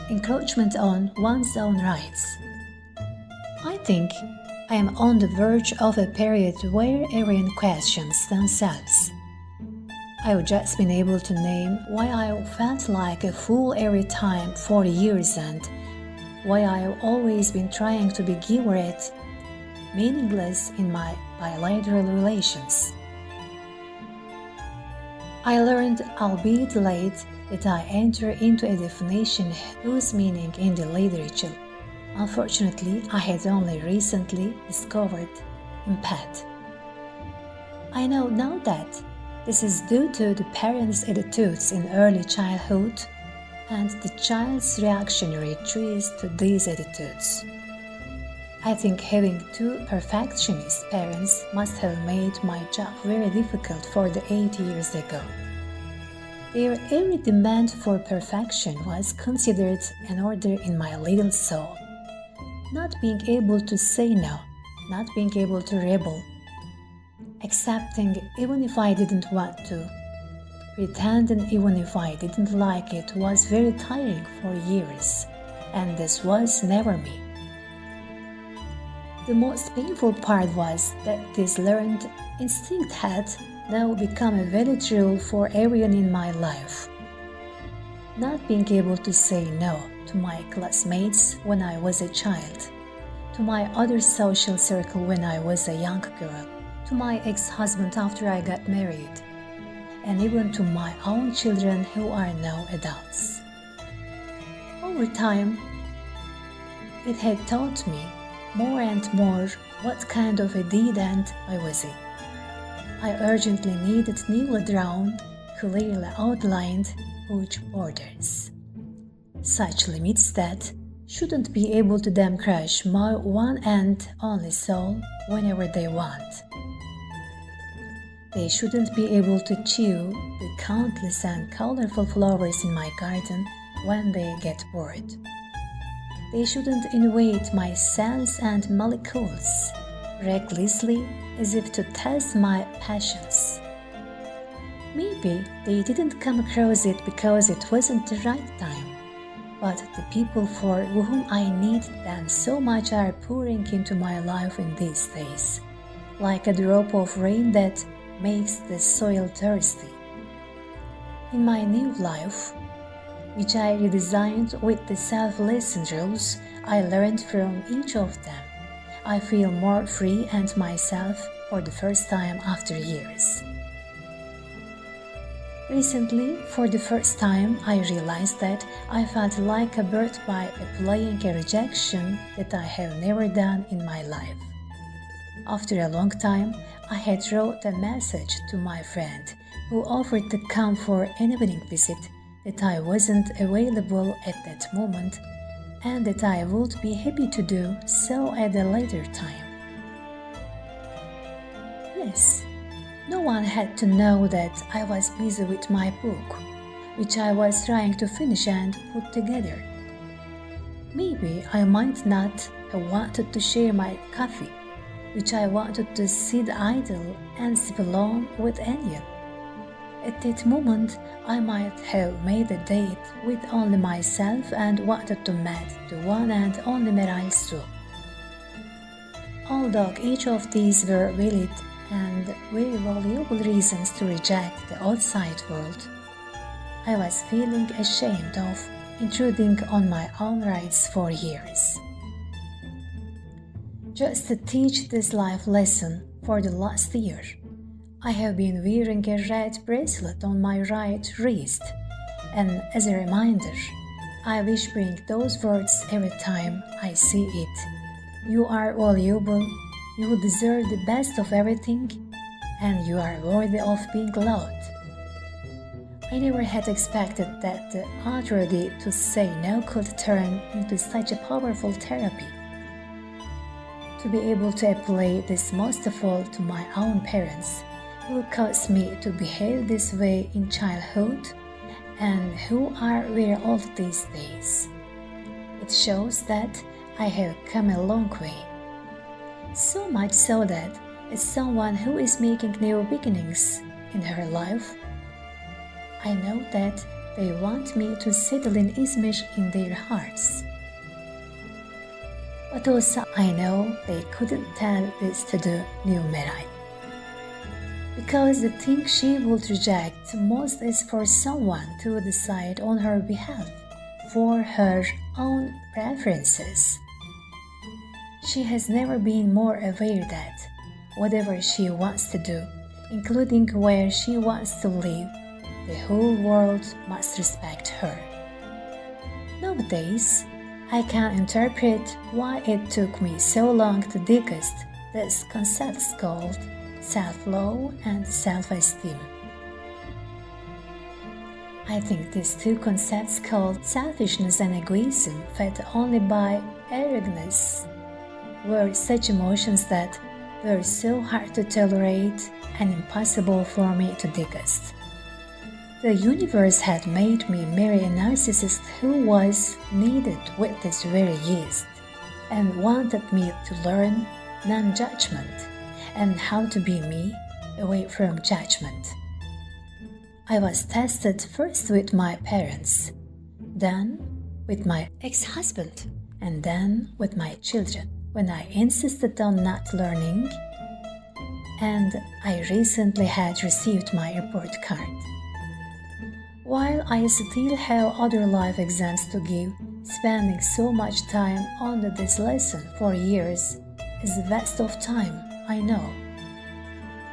encroachment on one's own rights. I think I am on the verge of a period where everyone questions themselves. I've just been able to name why I felt like a fool every time for years and why I've always been trying to be giver yet meaningless in my bilateral relations. I learned, albeit late, that I enter into a definition whose meaning in the literature, unfortunately, I had only recently discovered impact. I know now that this is due to the parents' attitudes in early childhood and the child's reactionary trees to these attitudes. I think having two perfectionist parents must have made my job very difficult for the 8 years ago. Their every demand for perfection was considered an order in my little soul. Not being able to say no, not being able to rebel, accepting even if I didn't want to, pretending even if I didn't like it was very tiring for years, and this was never me. The most painful part was that this learned instinct had now become a valid rule for everyone in my life. Not being able to say no to my classmates when I was a child, to my other social circle when I was a young girl, to my ex-husband after I got married, and even to my own children who are now adults. Over time, it had taught me more and more what kind of a dead end I was in. I urgently needed newly drawn, clearly outlined huge borders. Such limits that shouldn't be able to then crush my one and only soul whenever they want. They shouldn't be able to chew the countless and colorful flowers in my garden when they get bored. They shouldn't invade my sense and molecules recklessly as if to test my passions. Maybe they didn't come across it because it wasn't the right time, but the people for whom I need them so much are pouring into my life in these days, like a drop of rain that makes the soil thirsty. In my new life, which I redesigned with the self-lesson rules I learned from each of them, I feel more free and myself for the first time after years. Recently, for the first time, I realized that I felt like a bird by applying a rejection that I have never done in my life. After a long time, I had wrote a message to my friend who offered to come for an evening visit that I wasn't available at that moment and that I would be happy to do so at a later time. Yes, no one had to know that I was busy with my book, which I was trying to finish and put together. Maybe I might not have wanted to share my coffee, which I wanted to sit idle and sip along with anyone. At that moment, I might have made a date with only myself and wanted to meet the one and only Meral Su. Although each of these were valid and very valuable reasons to reject the outside world, I was feeling ashamed of intruding on my own rights for years. Just to teach this life lesson for the last year, I have been wearing a red bracelet on my right wrist, and as a reminder, I whispering those words every time I see it. You are valuable, you deserve the best of everything, and you are worthy of being loved. I never had expected that the authority to say no could turn into such a powerful therapy. To be able to apply this most of all to my own parents, who caused me to behave this way in childhood and who are where all these days. It shows that I have come a long way. So much so that, as someone who is making new beginnings in her life, I know that they want me to settle in Ismish in their hearts. But also I know they couldn't tell this to the new Mirai. Because the thing she would reject most is for someone to decide on her behalf, for her own preferences. She has never been more aware that whatever she wants to do, including where she wants to live, the whole world must respect her. Nowadays, I can interpret why it took me so long to digest these concepts called self-love and self-esteem. I think these two concepts called selfishness and egoism, fed only by arrogance, were such emotions that were so hard to tolerate and impossible for me to digest. The universe had made me marry a narcissist who was kneaded with this very yeast and wanted me to learn non-judgment and how to be me away from judgment. I was tested first with my parents, then with my ex-husband, and then with my children when I insisted on not learning, and I recently had received my report card. While I still have other life exams to give, spending so much time on this lesson for years is a waste of time, I know.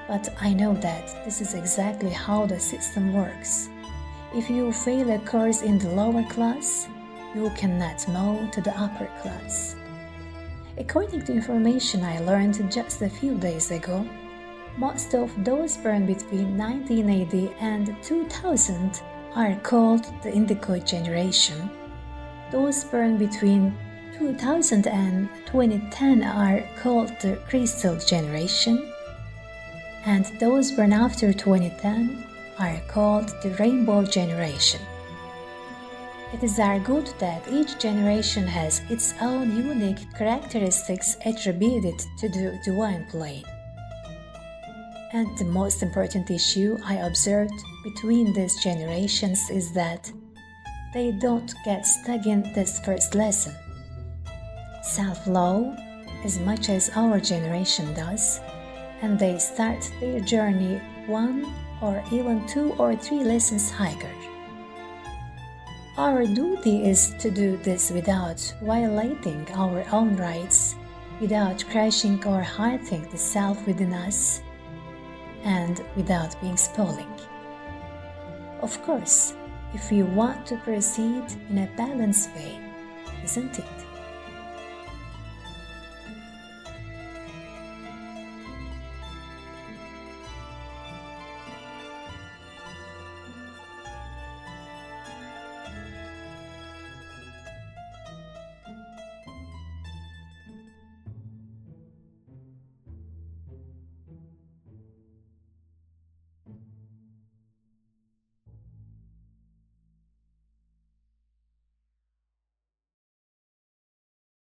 But I know that this is exactly how the system works. If you fail a course in the lower class, you cannot move to the upper class. According to information I learned just a few days ago, most of those born between 1980 and 2000 are called the Indigo generation. Those born between 2000 and 2010 are called the Crystal generation, and those born after 2010 are called the Rainbow generation. It is argued that each generation has its own unique characteristics attributed to the divine plane. And the most important issue I observed between these generations is that they don't get stuck in this first lesson. Self-love as much as our generation does, and they start their journey 1 or even 2 or 3 lessons higher. Our duty is to do this without violating our own rights, without crushing or hurting the self within us, and without being spoiling. Of course, if we want to proceed in a balanced way, isn't it?